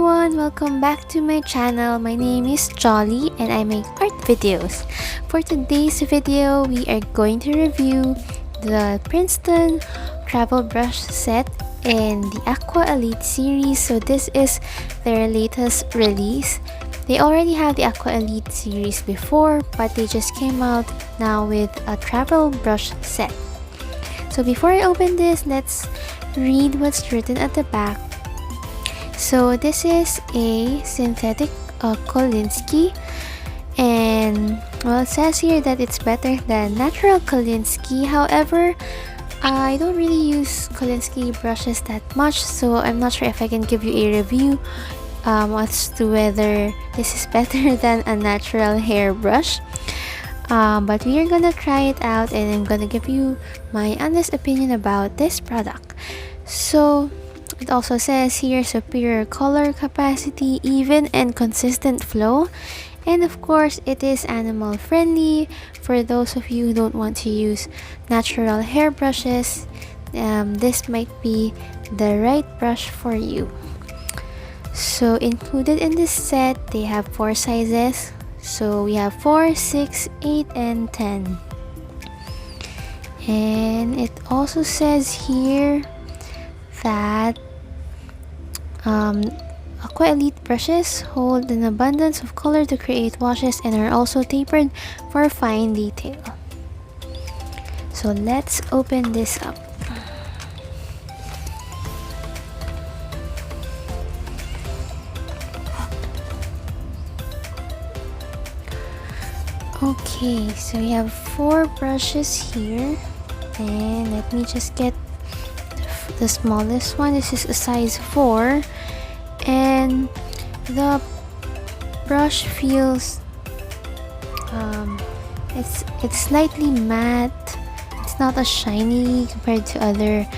everyone, welcome back to my channel. My name is Joly and I make art videos. For today's video, we are going to review the Princeton travel brush set in the Aqua Elite series. So this is their latest release. They already have the Aqua Elite series before, but they just came out now with a travel brush set. So before I open this, let's read what's written at the back. So this is a synthetic Kolinsky, and well, it says here that it's better than natural Kolinsky. However, I don't really use Kolinsky brushes that much, so I'm not sure if I can give you a review as to whether this is better than a natural hair brush. But we are gonna try it out and I'm gonna give you my honest opinion about this product. So it also says here superior color capacity, even and consistent flow, and of course it is animal friendly. For those of you who don't want to use natural hair brushes, this might be the right brush for you. So included in this set, they have 4 sizes. So we have 4, 6, 8, and 10. And it also says here that Aqua Elite brushes hold an abundance of color to create washes and are also tapered for fine detail. So let's open this up. Okay, so we have 4 brushes here, and let me just get the smallest one. This is a size 4, and the brush feels it's slightly matte. It's not as shiny compared to other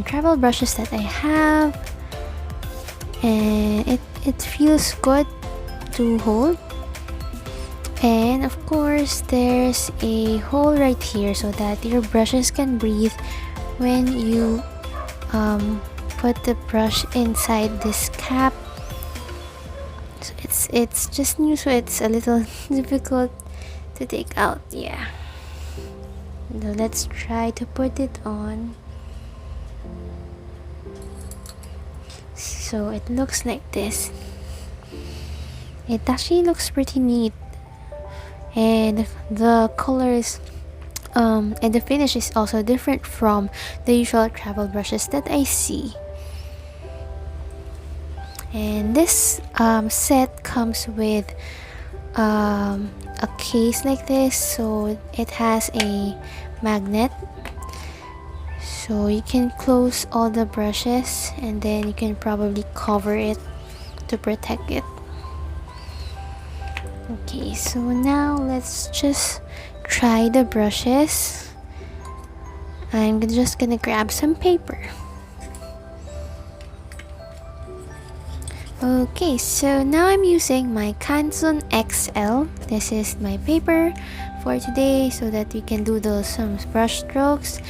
travel brushes that I have, and it feels good to hold. And of course there's a hole right here so that your brushes can breathe when you put the brush inside this cap. So it's just new, so it's a little difficult to take out. Yeah, so let's try to put it on. So it looks like this. It actually looks pretty neat, and the colors and the finish is also different from the usual travel brushes that I see. And this set comes with a case like this, so it has a magnet, so you can close all the brushes and then you can probably cover it to protect it. Okay, so now let's just try the brushes. I'm just gonna grab some paper. Okay, so now I'm using my Canson XL. This is my paper for today so that we can do some brush strokes.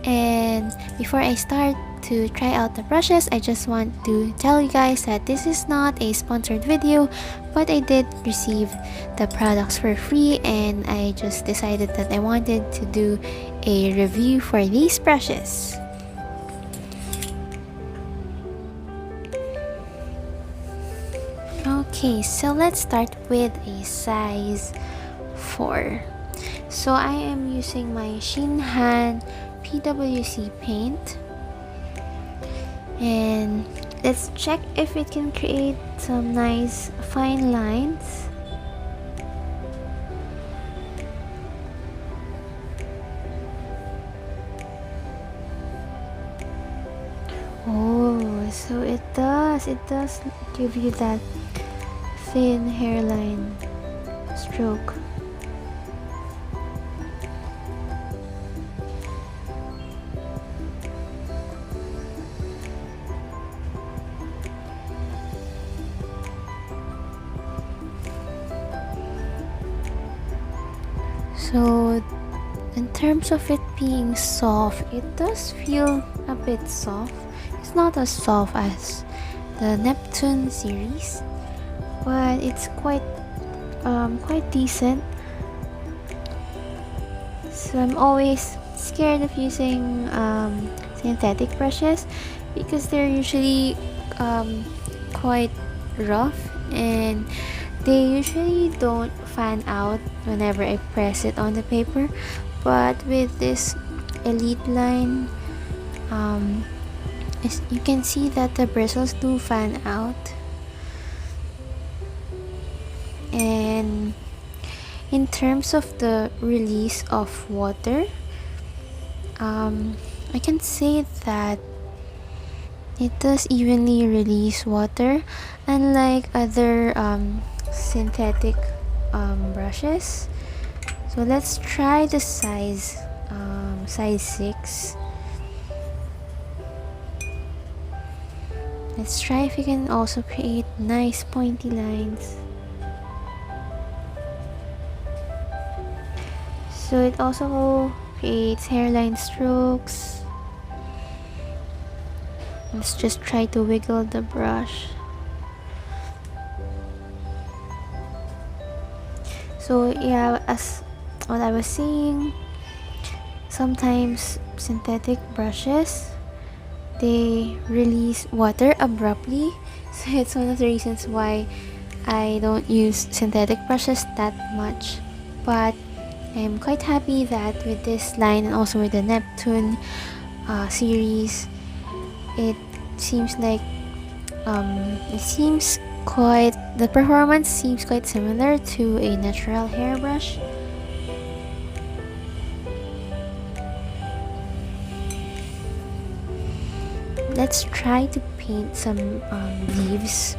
And before I start to try out the brushes, I just want to tell you guys that this is not a sponsored video, but I did receive the products for free and I just decided that I wanted to do a review for these brushes. Okay, so let's start with a size 4. So I am using my Shinhan PWC paint, and let's check if it can create some nice fine lines. Oh, so it does give you that thin hairline stroke. So in terms of it being soft, it does feel a bit soft. It's not as soft as the Neptune series, but it's quite decent. So I'm always scared of using synthetic brushes because they're usually quite rough, and they usually don't fan out whenever I press it on the paper. But with this Elite line, you can see that the bristles do fan out. And in terms of the release of water, I can say that it does evenly release water, unlike other synthetic brushes. So let's try the size 6. Let's try if we can also create nice pointy lines. So it also creates hairline strokes. Let's just try to wiggle the brush. So yeah, as what I was saying, sometimes synthetic brushes, they release water abruptly. So it's one of the reasons why I don't use synthetic brushes that much. But I'm quite happy that with this line and also with the Neptune series, it seems like the performance seems quite similar to a natural hairbrush. Let's try to paint some leaves.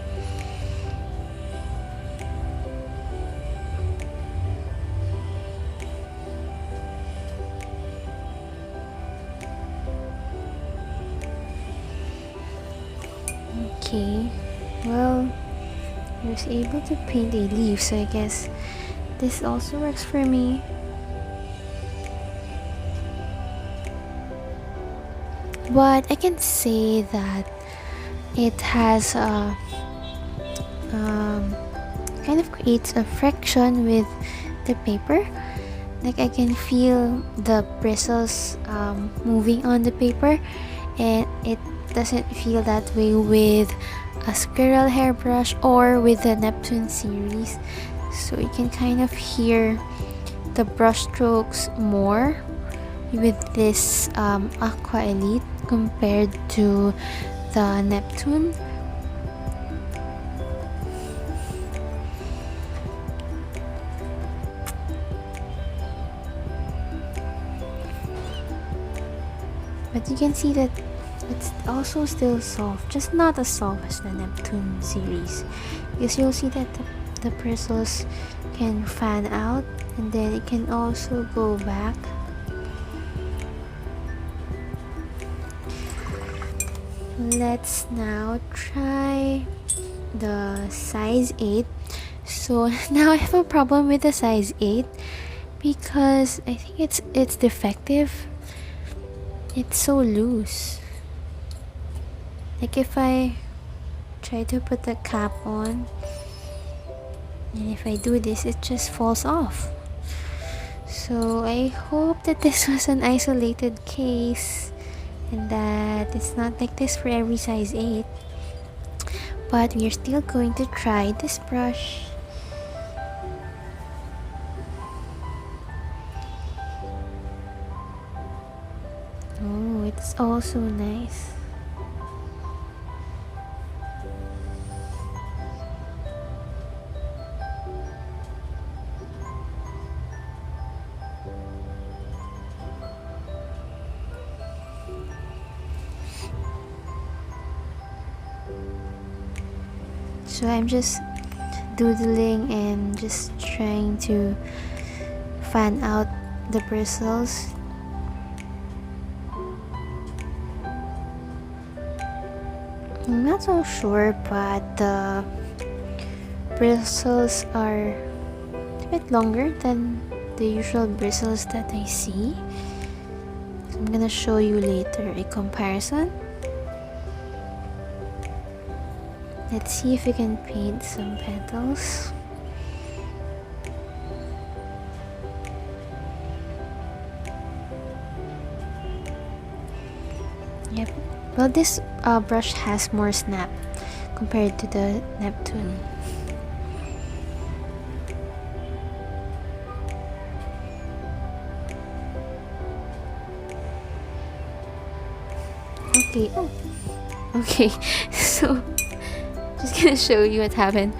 Okay, well, I was able to paint a leaf, so I guess this also works for me. But I can say that it has kind of creates a friction with the paper. Like I can feel the bristles moving on the paper, and it doesn't feel that way with a squirrel hairbrush or with the Neptune series. So you can kind of hear the brush strokes more with this Aqua Elite compared to the Neptune. But you can see that it's also still soft, just not as soft as the Neptune series, because you'll see that the bristles can fan out and then it can also go back. Let's now try the size 8. So now I have a problem with the size 8 because I think it's defective. It's so loose. Like if I try to put the cap on and if I do this, it just falls off. So I hope that this was an isolated case and that it's not like this for every size 8. But we're still going to try this brush. Oh, it's also nice. So I'm just doodling and just trying to fan out the bristles. I'm not so sure, but the bristles are a bit longer than the usual bristles that I see. So I'm gonna show you later a comparison. Let's see if we can paint some petals. Yep. Well, this brush has more snap compared to the Neptune. Okay. Oh. Okay. So, just gonna show you what happened.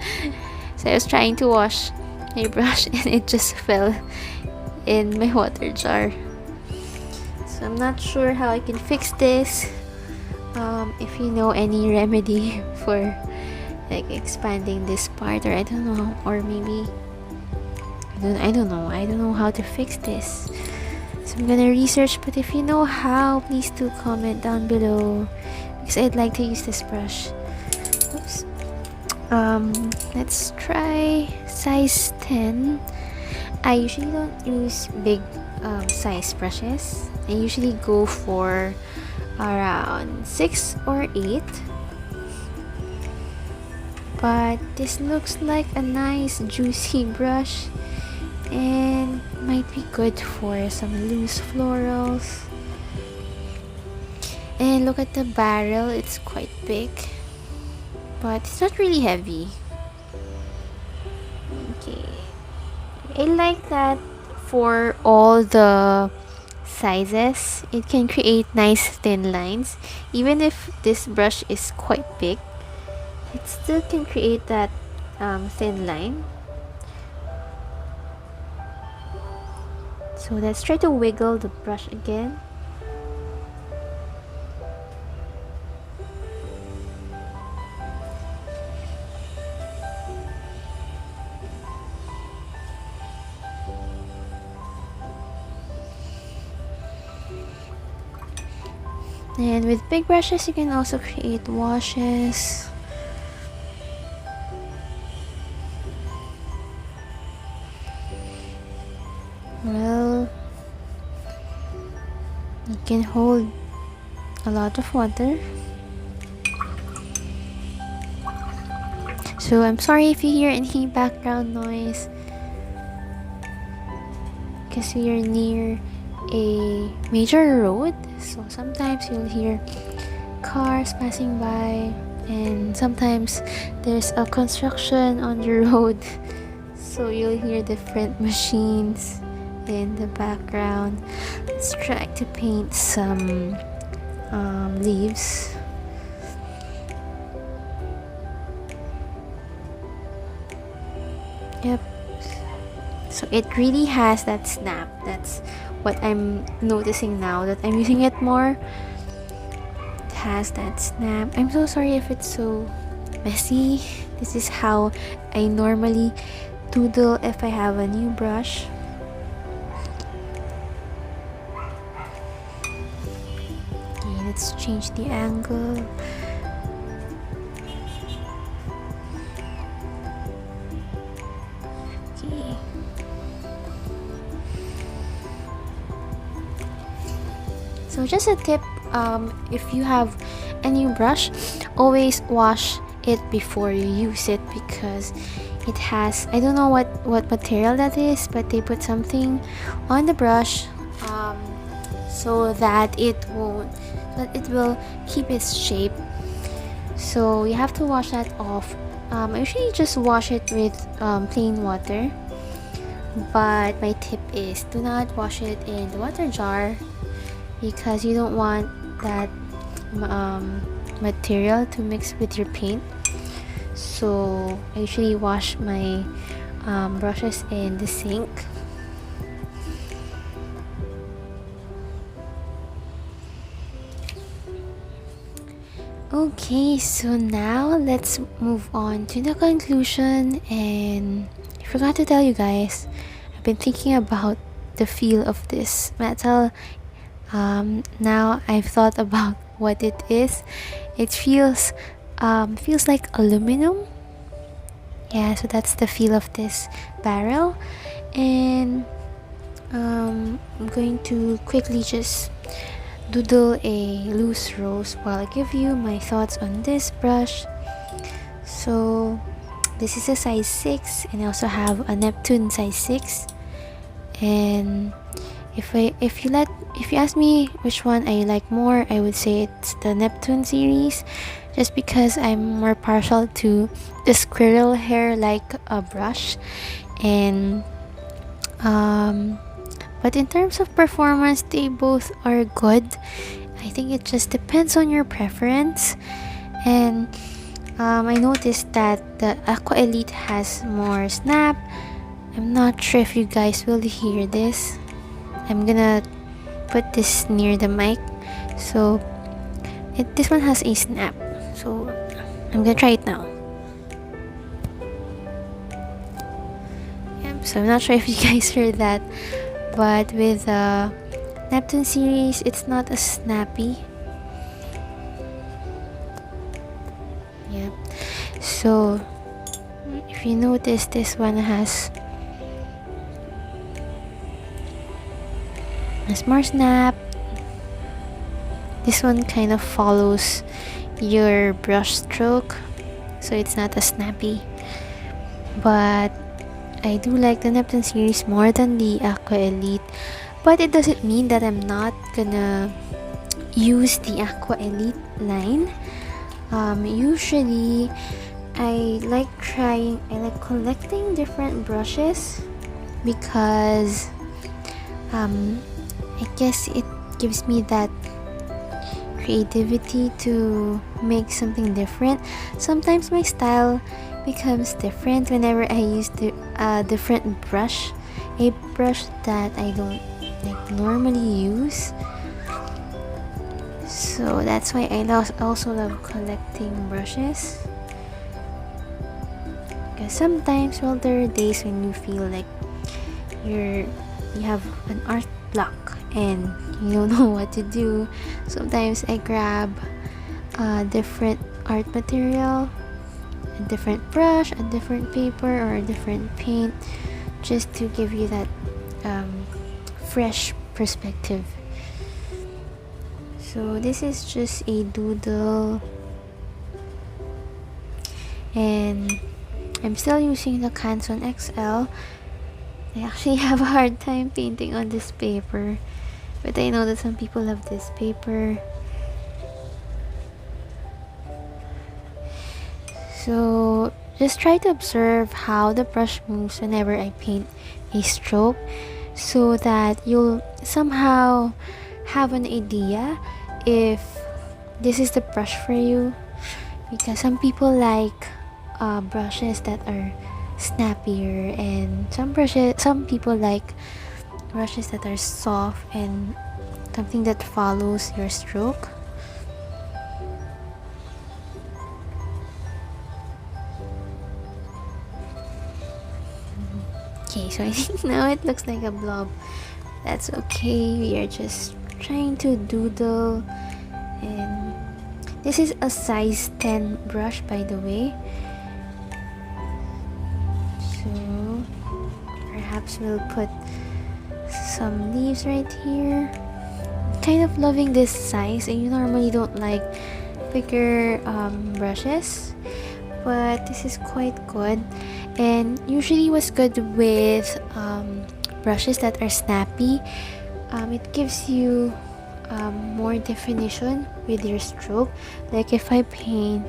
So I was trying to wash my brush and it just fell in my water jar. So I'm not sure how I can fix this. If you know any remedy for like expanding this part, or I don't know, or maybe I don't know how to fix this. So I'm gonna research, but if you know how, please do comment down below because I'd like to use this brush. Oops. Let's try size 10. I usually don't use big size brushes. I usually go for around 6 or 8, but this looks like a nice juicy brush and might be good for some loose florals. And look at the barrel, it's quite big, but it's not really heavy. Okay, I like that for all the sizes it can create nice thin lines. Even if this brush is quite big, it still can create that thin line. So let's try to wiggle the brush again. And with big brushes, you can also create washes. Well, it can hold a lot of water. So I'm sorry if you hear any background noise because we are near a major road, so sometimes you'll hear cars passing by and sometimes there's a construction on the road, so you'll hear different machines in the background. Let's try to paint some leaves. Yep, so it really has that snap. That's what I'm noticing now that I'm using it more. It has that snap. I'm so sorry if it's so messy. This is how I normally doodle if I have a new brush. Okay, let's change the angle. Okay. So just a tip, if you have a new brush, always wash it before you use it because it has, I don't know what material that is, but they put something on the brush so that it will keep its shape. So you have to wash that off. I usually just wash it with plain water, but my tip is do not wash it in the water jar because you don't want that material to mix with your paint. So I usually wash my brushes in the sink. Okay, so now let's move on to the conclusion. And I forgot to tell you guys, I've been thinking about the feel of this metal. Now I've thought about what it is. It feels like aluminum. Yeah, so that's the feel of this barrel. And I'm going to quickly just doodle a loose rose while I give you my thoughts on this brush. So this is a size 6, and I also have a Neptune size 6. And if you ask me which one I like more, I would say it's the Neptune series, just because I'm more partial to the squirrel hair like a brush. And but in terms of performance, they both are good. I think it just depends on your preference. And I noticed that the Aqua Elite has more snap. I'm not sure if you guys will hear this. I'm gonna put this near the mic. So this one has a snap. So I'm gonna try it now. Yep, so I'm not sure if you guys heard that, but with the Neptune series, it's not as snappy. Yep. So if you notice, this one has more snap. This one kind of follows your brush stroke, so it's not as snappy. But I do like the Neptune series more than the Aqua Elite. But it doesn't mean that I'm not gonna use the Aqua Elite line. Usually I like collecting different brushes, because I guess it gives me that creativity to make something different. Sometimes my style becomes different whenever I use a different brush, a brush that I don't normally use. So that's why I also love collecting brushes, because sometimes, well, there are days when you feel like you have an art block and you don't know what to do. Sometimes I grab a different art material, a different brush, a different paper, or a different paint, just to give you that fresh perspective. So this is just a doodle, and I'm still using the Canson XL. I actually have a hard time painting on this paper, but I know that some people love this paper. So just try to observe how the brush moves whenever I paint a stroke, so that you'll somehow have an idea if this is the brush for you. Because some people like brushes that are snappier, and some people like brushes that are soft and something that follows your stroke. Okay, so I think now it looks like a blob. That's okay, we are just trying to doodle. And this is a size 10 brush, by the way. So perhaps we'll put some leaves right here. Kind of loving this size. I normally don't like bigger brushes, but this is quite good. And usually what's good with brushes that are snappy, it gives you more definition with your stroke. Like if I paint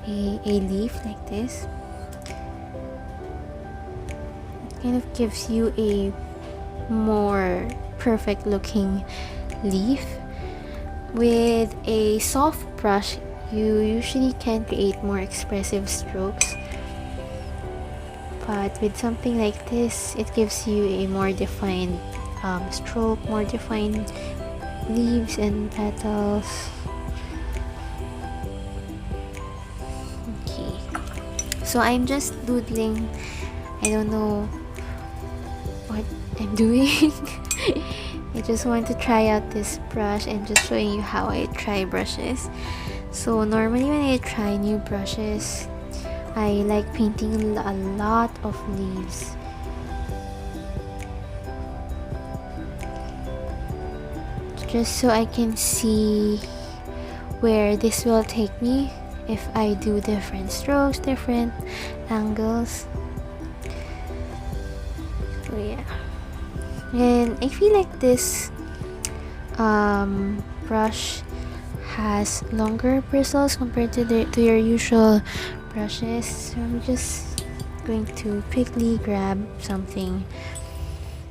a leaf like this, it kind of gives you a more perfect looking leaf. With a soft brush, you usually can create more expressive strokes, but with something like this, it gives you a more defined stroke, more defined leaves and petals. Okay, so I'm just doodling. I don't know what I'm doing. I just want to try out this brush and just showing you how I try brushes. So normally when I try new brushes, I like painting a lot of leaves. Just so I can see where this will take me if I do different strokes, different angles. So yeah, and I feel like this brush has longer bristles compared to your usual brushes. So I'm just going to quickly grab something.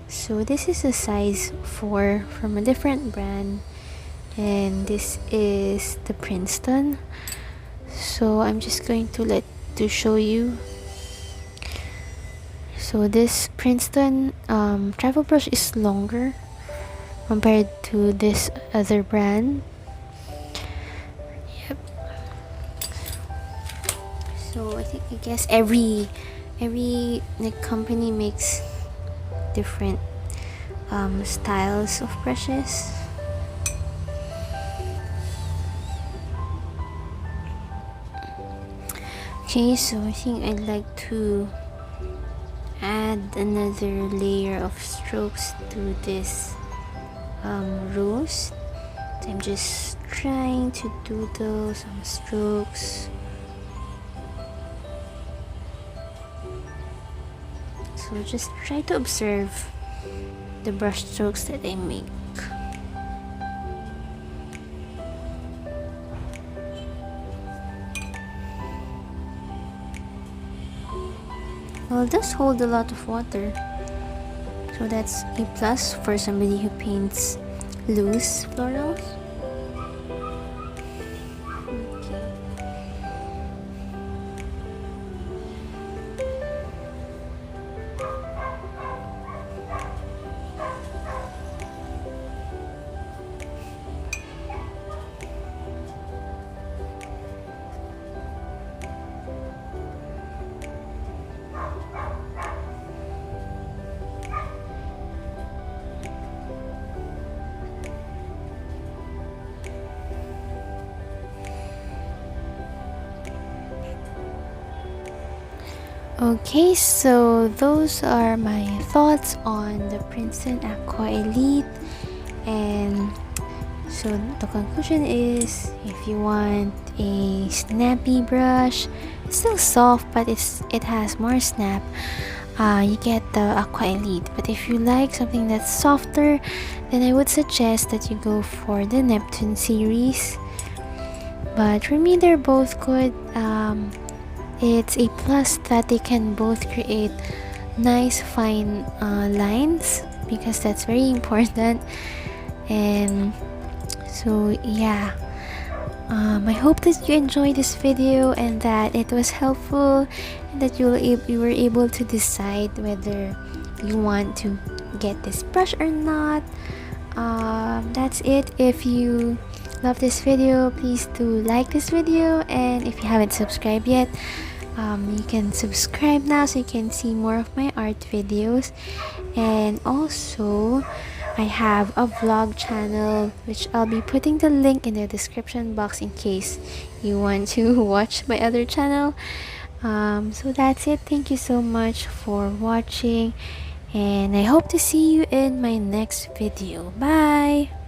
So this is a size 4 from a different brand, and this is the Princeton. So I'm just going to show you. So this Princeton travel brush is longer compared to this other brand. Yep. So I guess every like company makes different styles of brushes. Okay, so I think I'd like to add another layer of strokes to this rose. So I'm just trying to doodle some strokes. So just try to observe the brush strokes that I make. Well, it does hold a lot of water, so that's a plus for somebody who paints loose florals. Okay, so those are my thoughts on the Princeton Aqua Elite, and so the conclusion is, if you want a snappy brush, it's still soft but it has more snap, you get the Aqua Elite. But if you like something that's softer, then I would suggest that you go for the Neptune series. But for me, they're both good. It's a plus that they can both create nice fine lines, because that's very important. And so yeah, I hope that you enjoyed this video and that it was helpful, and that you were able to decide whether you want to get this brush or not. That's it. If you love this video, please do like this video, and if you haven't subscribed yet, you can subscribe now so you can see more of my art videos. And also, I have a vlog channel, which I'll be putting the link in the description box in case you want to watch my other channel. So that's it. Thank you so much for watching, and I hope to see you in my next video. Bye!